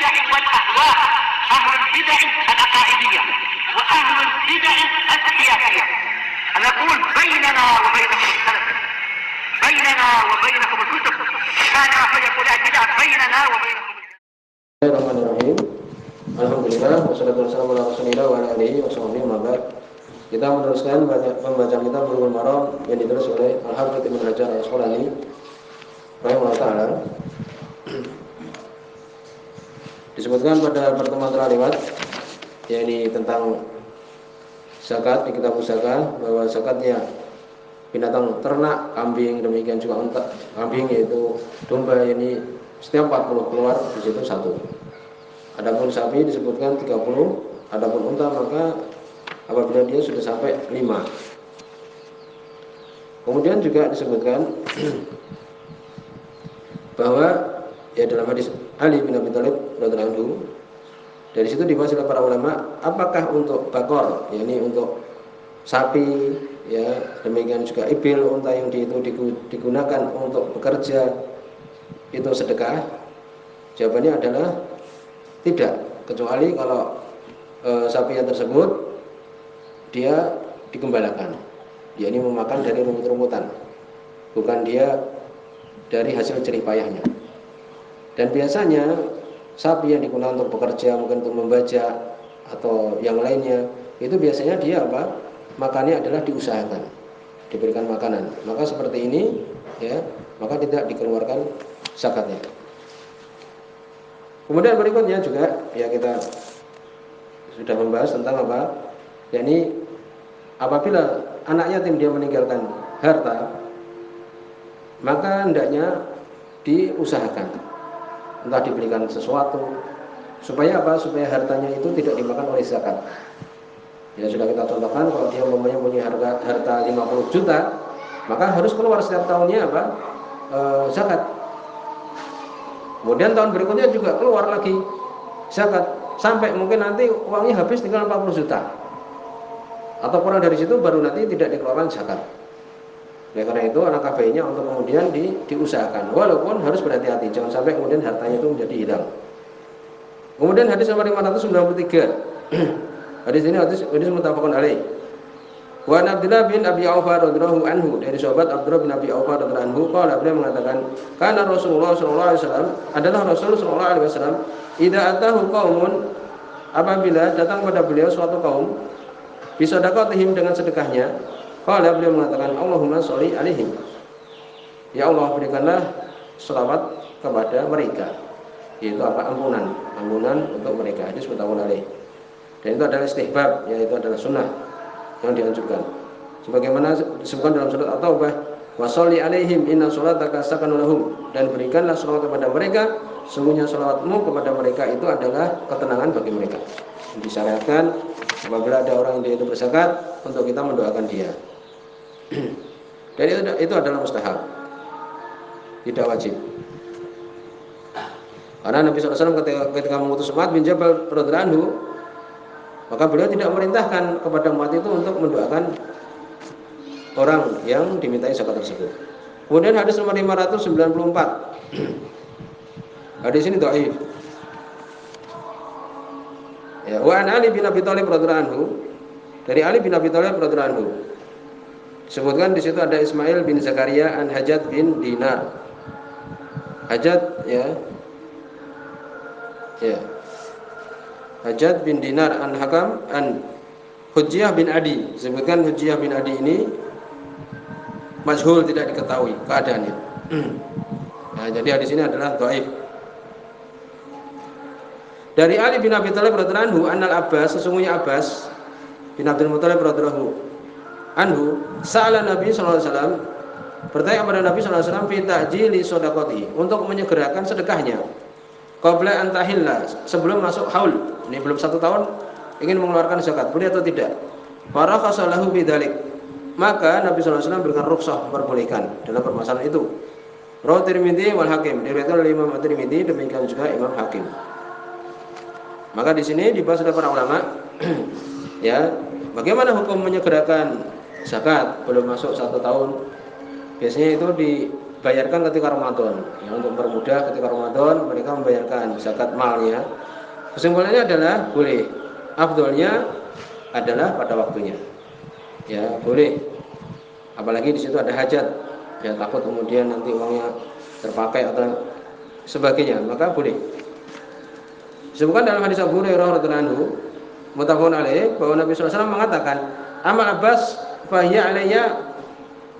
البدع والأهواء، أهل البدع العقائدية وأهل البدع السياسية. نقول بيننا وبينكم السلف، بيننا وبينكم الكتب، كان فيقول البدع بيننا وبينكم. Bismillahirrahmanirrahim. Alhamdulillah wassalatu wassalamu ala Rasulillah wa ala alihi washabbihi wa ba'd. Kita meneruskan membaca kitab Bulughul Maram yang ditulis oleh Al-Hafidz Ibnu Hajar Al-Asqalani rahimahullah taala. Disebutkan pada pertemuan telah lewat, yakni tentang zakat di kitab zakat, bahwa zakatnya binatang ternak, kambing, demikian juga unta, kambing yaitu domba, ini setiap 40 keluar di situ satu. Adapun sapi disebutkan 30, adapun unta maka apabila dia sudah sampai 5. Kemudian juga disebutkan bahwa ya dalam hadis Ali bin Abi Thalib radhiyallahu anhu, dari situ dibahas oleh para ulama apakah untuk bakor, yakni untuk sapi, ya demikian juga ibil, unta yang digunakan untuk bekerja itu sedekah. Jawabannya adalah tidak, kecuali kalau sapi yang tersebut dia digembalakan, dia ini memakan dari rumput-rumputan, bukan dia dari hasil jerih payahnya. Dan biasanya sapi yang digunakan untuk bekerja, mungkin untuk membaca atau yang lainnya, itu biasanya dia apa? Makannya adalah diusahakan, diberikan makanan. Maka seperti ini, ya, maka tidak dikeluarkan zakatnya. Kemudian berikutnya juga ya kita sudah membahas tentang apa? Yakni apabila anak yatim dia meninggalkan harta, maka hendaknya diusahakan, entah diberikan sesuatu supaya apa? Supaya hartanya itu tidak dimakan oleh zakat. Ya sudah kita contohkan, kalau dia punya harta 50 juta, maka harus keluar setiap tahunnya apa? Zakat. Kemudian tahun berikutnya juga keluar lagi zakat, sampai mungkin nanti uangnya habis tinggal 40 juta atau kurang dari situ, baru nanti tidak dikeluarkan zakat. Oleh karena itu anak KBI-nya untuk kemudian diusahakan, walaupun harus berhati-hati, jangan sampai kemudian hartanya itu menjadi hilang. Kemudian hadis nomor 593. Hadis ini hadis muttafaqun alaih. Wa Abdullah bin Abi Aufa radhiyallahu anhu, dari sahabat Abdullah bin Abi Aufa radhiyallahu anhu, qala, beliau mengatakan, kana Rasulullah sallallahu alaihi wasallam, adalah Rasul sallallahu alaihi wasallam, idza atahu qaumun, apabila datang pada beliau suatu kaum, bisadaqatihim, dengan sedekahnya, qala, beliau mengatakan, Allahumma sholli alaihim, ya Allah berikanlah selawat kepada mereka, yaitu apa? Ampunan untuk mereka. Hadis muttafaqun alaih. Dan itu adalah istihbab, yaitu adalah sunnah yang dianjurkan, sebagaimana disebutkan dalam surat At-Taubah, wa sholli alaihim inna sholataka sakanun lahum, dan berikanlah sholawat kepada mereka, sungguhnya sholawatmu kepada mereka itu adalah ketenangan bagi mereka. Disyariatkan apabila ada orang yang itu berzakat untuk kita mendoakan dia. Dan itu adalah mustahab, tidak wajib. Karena Nabi SAW ketika mengutus Mu'adz bin Jabal radhiyallahu anhu, maka beliau tidak memerintahkan kepada umat itu untuk mendoakan orang yang dimintai zakat tersebut. Kemudian hadis nomor 594. Hadis ini dhaif. Ya, wa an Ali bin Abi Thalib radhiyallahu anhu, dari Ali bin Abi Thalib radhiyallahu anhu. Disebutkan di situ ada Ismail bin Zakaria an Hajjaj bin Dinar. Hajjaj, ya. Hajjaj bin Dinar an Hakam an Hujjiyah bin Adi. Disebutkan Hujjiyah bin Adi ini majhul, tidak diketahui keadaannya. Nah, jadi hadis ini adalah dhaif. Dari Ali bin Abi Thalib radhiyallahu anhu, annal Abbas, sesungguhnya Abbas bin Abdul Muthalib radhiyallahu anhu, sa'ala Nabi sallallahu alaihi wasallam, bertanya kepada Nabi sallallahu alaihi wasallam, fi ta'jili shadaqati, untuk menyegerakan sedekahnya, qabla an tahilla, sebelum masuk haul. Ini belum 1 tahun ingin mengeluarkan zakat, boleh atau tidak? Farakhasa lahu bidzalik, maka Nabi sallallahu alaihi wasallam berikan rukhsah, memperbolehkan dalam permasalahan itu. Rawi Tirmidzi wal Hakim, diriwayatkan oleh Imam Tirmidzi, demikian juga Imam Hakim. Maka di sini dibahas oleh para ulama ya, bagaimana hukum menyegerakan zakat belum masuk 1 tahun. Biasanya itu dibayarkan ketika Ramadan. Ya, untuk mempermudah ketika Ramadan mereka membayarkan zakat malnya. Kesimpulannya adalah boleh. Afdolnya adalah pada waktunya. Ya, boleh. Apalagi di situ ada hajat. Ya, takut kemudian nanti uangnya terpakai atau sebagainya, maka boleh. Disebutkan dalam hadis Abu Hurairah radhiyallahu anhu, muttafaqun alaih, bahwa Nabi sallallahu alaihi wasallam mengatakan, "Amal Abbas fahiya alayya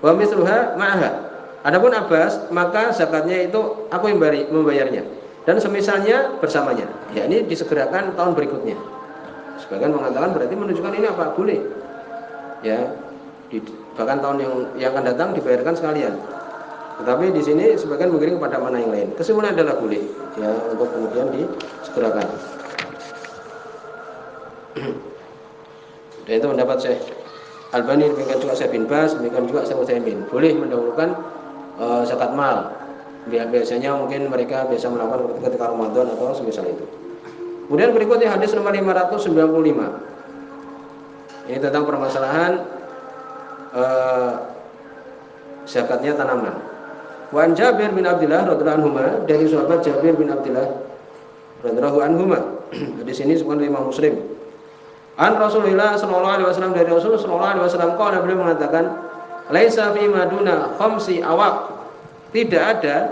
wa mithluha ma'aha." Adapun Abbas, maka zakatnya itu aku yang membayarnya dan semisalnya bersamanya. Ya, ini disegerakan tahun berikutnya. Sebagian mengatakan berarti menunjukkan ini apa? Boleh. Ya, bahkan tahun yang akan datang dibayarkan sekalian. Tetapi di sini sebagian mengiring kepada mana yang lain. Kesimpulannya adalah boleh, ya, untuk kemudian disegerakan. Dan itu pendapat Syekh Albani, demikian juga Syekh bin Baz, demikian juga Syekh Utsaimin. Boleh mendahulukan zakat mal. Biasanya mungkin mereka biasa melakukan ketika Ramadan atau semisal itu. Kemudian berikutnya hadis nomor 595. Ini tentang permasalahan zakatnya tanaman. Wa an Jabir bin Abdullah radhiyallahu anhu, dari sahabat Jabir bin Abdullah radhiyallahu anhu. Di sini disebutkan Imam Muslim. An Rasulullah sallallahu alaihi wasallam, dari Rasulullah sallallahu alaihi wasallam qala, beliau mengatakan, laisa fi maduna khamsi awaq, tidak ada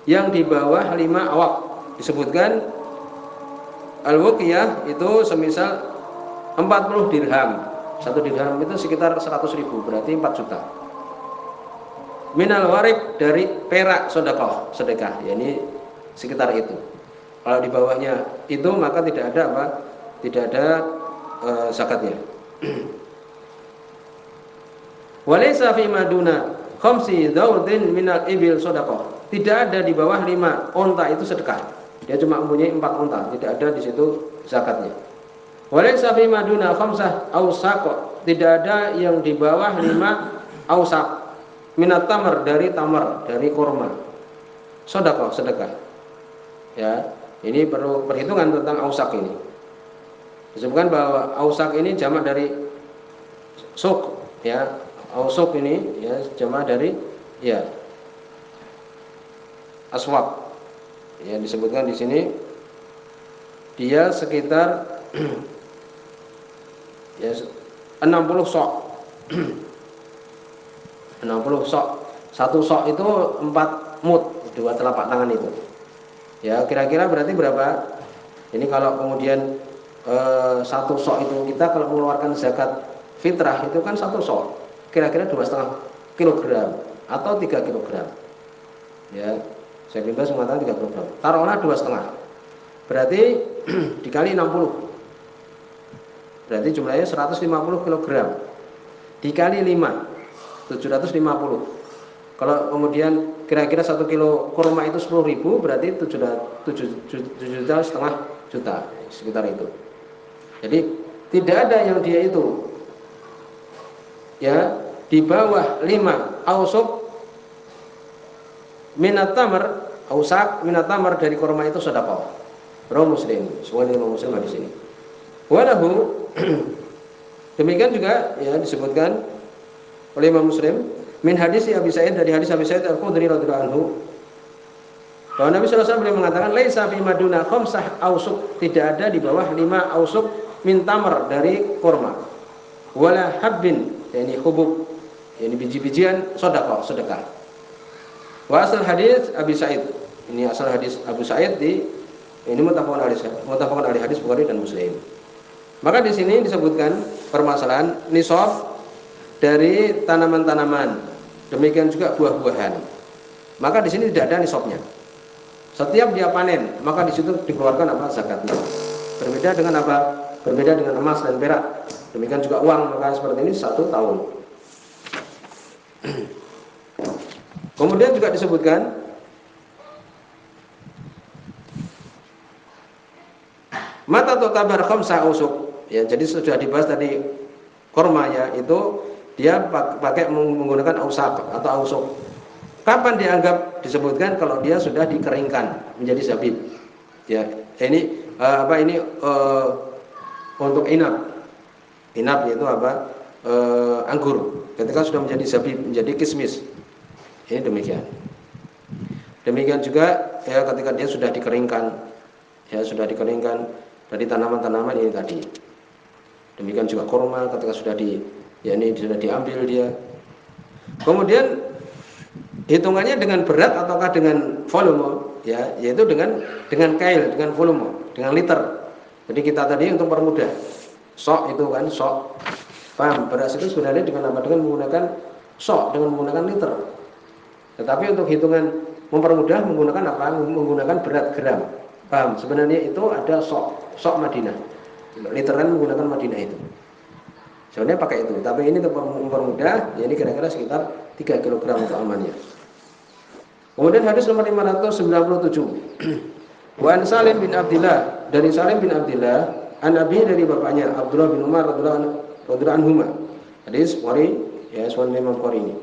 yang di bawah 5 awaq. Disebutkan al-wuqiyah itu semisal 40 dirham. 1 dirham itu sekitar 100.000, berarti 4 juta. Minal warik, dari perak sedekah, yakni sekitar itu. Kalau di bawahnya itu maka tidak ada apa? Tidak ada zakatnya. Walaysa fi maduna khamsi daudin minal ibil shadaqah. Tidak ada di bawah 5 unta itu sedekah. Dia cuma mempunyai 4 unta, tidak ada di situ zakatnya. Walaysa fi maduna khamsah awsaq. Tidak ada yang di bawah 5 awsaq minat tamar, dari tamar, dari kurma. Shadaqah, sedekah. Ya, ini perlu perhitungan tentang awsaq ini. Disebutkan bahwa awsaq ini jamak dari suq, ya. Awsaq ini ya jamak dari ya aswaq. Ya, disebutkan di sini dia sekitar ya 60 sok. 60 sok. 1 sok itu 4 mud, 2 telapak tangan itu. Ya, kira-kira berarti berapa? Ini kalau kemudian 1 sok itu kita kalau mengeluarkan zakat fitrah itu kan 1 sok. Kira-kira 2,5 kilogram atau 3 kilogram. Ya, saya bebas mengatakan 3 kilogram. Taruhlah 2,5. Berarti dikali 60. Berarti jumlahnya 150 kilogram. Dikali 5, 750. Kalau kemudian kira-kira 1 kilo kurma itu 10.000, berarti 7,5 juta, sekitar itu. Jadi tidak ada yang dia itu ya di bawah 5 awsuq minat tamar, awsaq minat tamar, dari kurma itu sedekah. Rawi Muslim, semua Imam Muslim di sini. Walahu demikian juga ya disebutkan oleh Imam Muslim min hadis Abi Sa'id, dari hadis Abi Sa'id Al-Khudri radhiyallahu anhu, bahwa Nabi sallallahu alaihi wasallam beliau mengatakan laisa fi maduna khamsah awsuq, tidak ada di bawah 5 awsuq min tamar, dari kurma. Wala habbin, yakni hubub, yakni biji-bijian, sedekah. Wa asal hadis Abi Sa'id, ini asal hadis Abu Sa'id, ini muttafaqun alaihi hadis Bukhari dan Muslim. Maka di sini disebutkan permasalahan nisab dari tanaman-tanaman, demikian juga buah-buahan. Maka di sini tidak ada nisabnya. Setiap dia panen, maka di situ dikeluarkan apa? Zakatnya. Berbeda dengan apa? Berbeda dengan emas dan perak. Demikian juga uang, maka seperti ini 1 tahun. Kemudian juga disebutkan mata tu'tabar khamsah awsuq. Ya, jadi sudah dibahas tadi kurma ya, itu dia pakai menggunakan awsaq atau awsuq. Kapan dianggap disebutkan? Kalau dia sudah dikeringkan menjadi zabib. Ya, ini untuk inab. Inab yaitu apa? Anggur. Ketika sudah menjadi zabib, menjadi kismis. Ini demikian. Demikian juga ya ketika dia sudah dikeringkan, dari tanaman-tanaman ini tadi. Demikian juga kurma ketika sudah sudah diambil dia. Kemudian hitungannya dengan berat ataukah dengan volume, ya, yaitu dengan kail, dengan volume, dengan liter. Jadi kita tadi untuk permudah, sok itu kan, sok. Paham? Beras itu sebenarnya dengan apa? Dengan menggunakan sok, dengan menggunakan liter. Tetapi untuk hitungan mempermudah menggunakan apa? Menggunakan berat gram. Paham? Sebenarnya itu ada sok Madinah. Literan menggunakan Madinah itu. Sebenarnya pakai itu, tapi ini untuk mempermudah, ya ini kira-kira sekitar 3 kg untuk amannya. Kemudian hadis nomor 597. Wa an Salim bin Abdillah, dari Salim bin Abdillah, an Abi dari bapaknya Abdullah bin Umar radhiyallahu anhuma. Hadis Bukhari, ya, Sunan Imam Bukhari ini.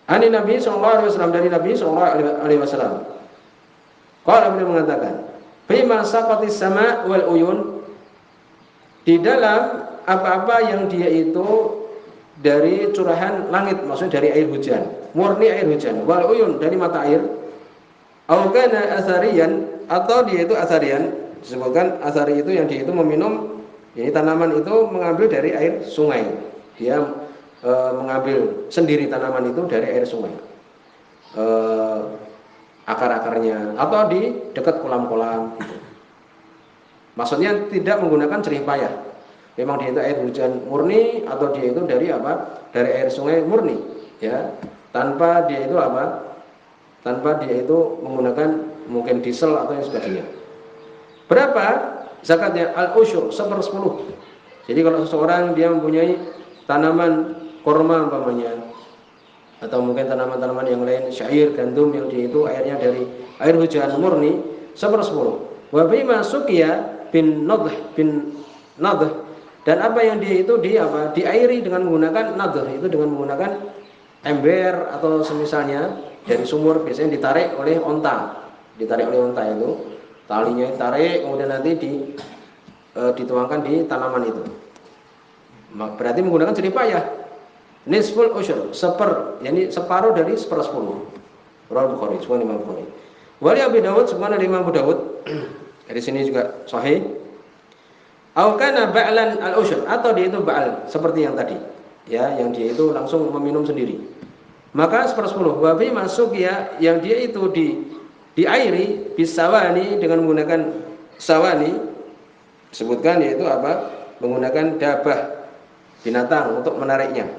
Ani Nabi sallallahu alaihi wasallam, dari Nabi sallallahu alaihi wasallam. Qala, beliau mengatakan, "Bima saqatis sama wal uyun," di dalam apa-apa yang dia itu dari curahan langit, maksudnya dari air hujan, murni air hujan, wal uyun, dari mata air, au kana asarian, atau dia itu asarian, disebutkan asari itu yang dia itu meminum, ini tanaman itu mengambil dari air sungai, dia mengambil sendiri tanaman itu dari air sungai, akar-akarnya, atau di dekat kolam-kolam gitu. Maksudnya tidak menggunakan jerih payah. Memang dia itu air hujan murni, atau dia itu dari apa? Dari air sungai murni, ya. Tanpa dia itu apa? Tanpa dia itu menggunakan mungkin diesel atau yang sebagainya. Berapa zakatnya? Al-usyur, 1/10. Jadi kalau seseorang dia mempunyai tanaman korma umpamanya, atau mungkin tanaman-tanaman yang lain, syair, gandum, yang dia itu airnya dari air hujan murni, 1/10. Wa bima suqiya bin nadh, dan apa yang dia itu diairi dengan menggunakan nadh, itu dengan menggunakan ember atau semisalnya dari sumur, biasanya ditarik oleh onta itu, talinya ditarik, kemudian nanti dituangkan di tanaman itu. Berarti menggunakan jerih payah. Nisful usyur, yani separuh dari 1/10. Rawal Bukhari, Sunan Imam Bukhari. Wali Abi Dawud, Sunan Imam Abu Dawud. Dari sini juga sahih. Au kana ba'lan al-usyur, atau dia itu ba'al seperti yang tadi, ya, yang dia itu langsung meminum sendiri. Maka 1/10. Wa fi masuk, ya, yang dia itu diairi bisawani, dengan menggunakan sawani, disebutkan yaitu apa? Menggunakan dabah, binatang untuk menariknya.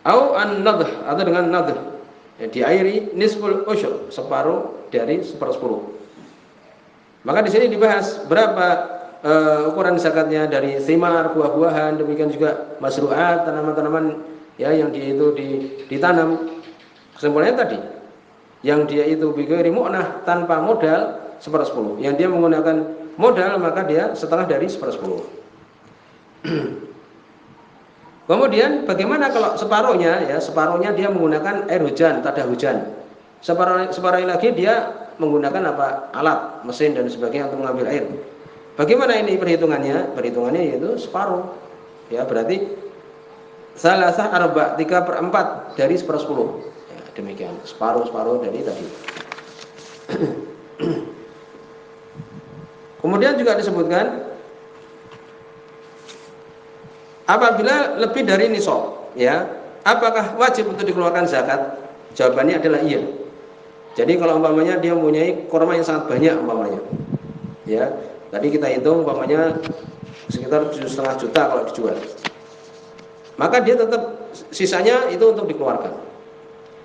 Au an-nadh, atau dengan nadh, ya, diairi nisful usyur, separuh dari 1/10. Maka di sini dibahas berapa ukuran zakatnya dari thimar, buah-buahan, demikian juga masru'at, tanaman-tanaman, ya, yang dia itu ditanam. Kesimpulannya tadi, yang dia itu bighairi mu'nah, tanpa modal, 1/10. Yang dia menggunakan modal, maka dia setengah dari 1/10. Kemudian bagaimana kalau separuhnya, ya, separuhnya dia menggunakan air hujan, tada hujan. Separuh lagi dia menggunakan apa? Alat, mesin dan sebagainya untuk mengambil air. Bagaimana ini perhitungannya? Perhitungannya yaitu separuh. Ya, berarti salasah arba, 3/4 dari 1/10. Ya, demikian. Separuh dari tadi. Kemudian juga disebutkan apabila lebih dari nisab, ya, apakah wajib untuk dikeluarkan zakat? Jawabannya adalah iya. Jadi kalau umpamanya dia mempunyai korma yang sangat banyak umpamanya, ya, tadi kita hitung umpamanya sekitar 7,5 juta kalau dijual, maka dia tetap sisanya itu untuk dikeluarkan.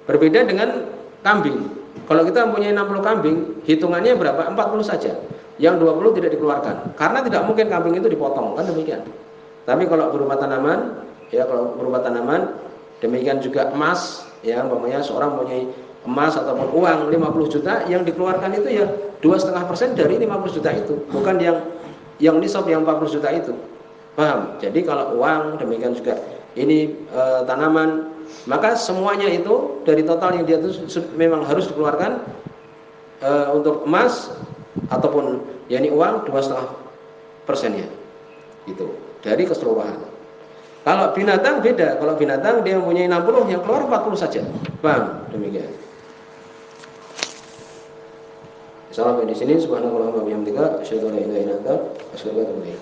Berbeda dengan kambing. Kalau kita mempunyai 60 kambing, hitungannya berapa? 40 saja. Yang 20 tidak dikeluarkan. Karena tidak mungkin kambing itu dipotong, kan demikian. Tapi kalau berupa tanaman, ya, demikian juga emas, ya, umpamanya seorang mempunyai emas ataupun uang 50 juta, yang dikeluarkan itu ya 2,5% dari 50 juta itu, bukan yang nisab yang 40 juta itu. Paham? Jadi kalau uang, demikian juga ini tanaman, maka semuanya itu dari total yang dia itu memang harus dikeluarkan. Untuk emas ataupun yakni uang 2,5%-nya itu dari keseluruhan. Kalau binatang beda. Kalau binatang dia mempunyai 60, yang keluar 40 saja. Paham? Demikian. Sampai di sini subhanallahumma wa bihamdika asyhadu an la ilaha illa anta astaghfiruka wa atubu ilaik.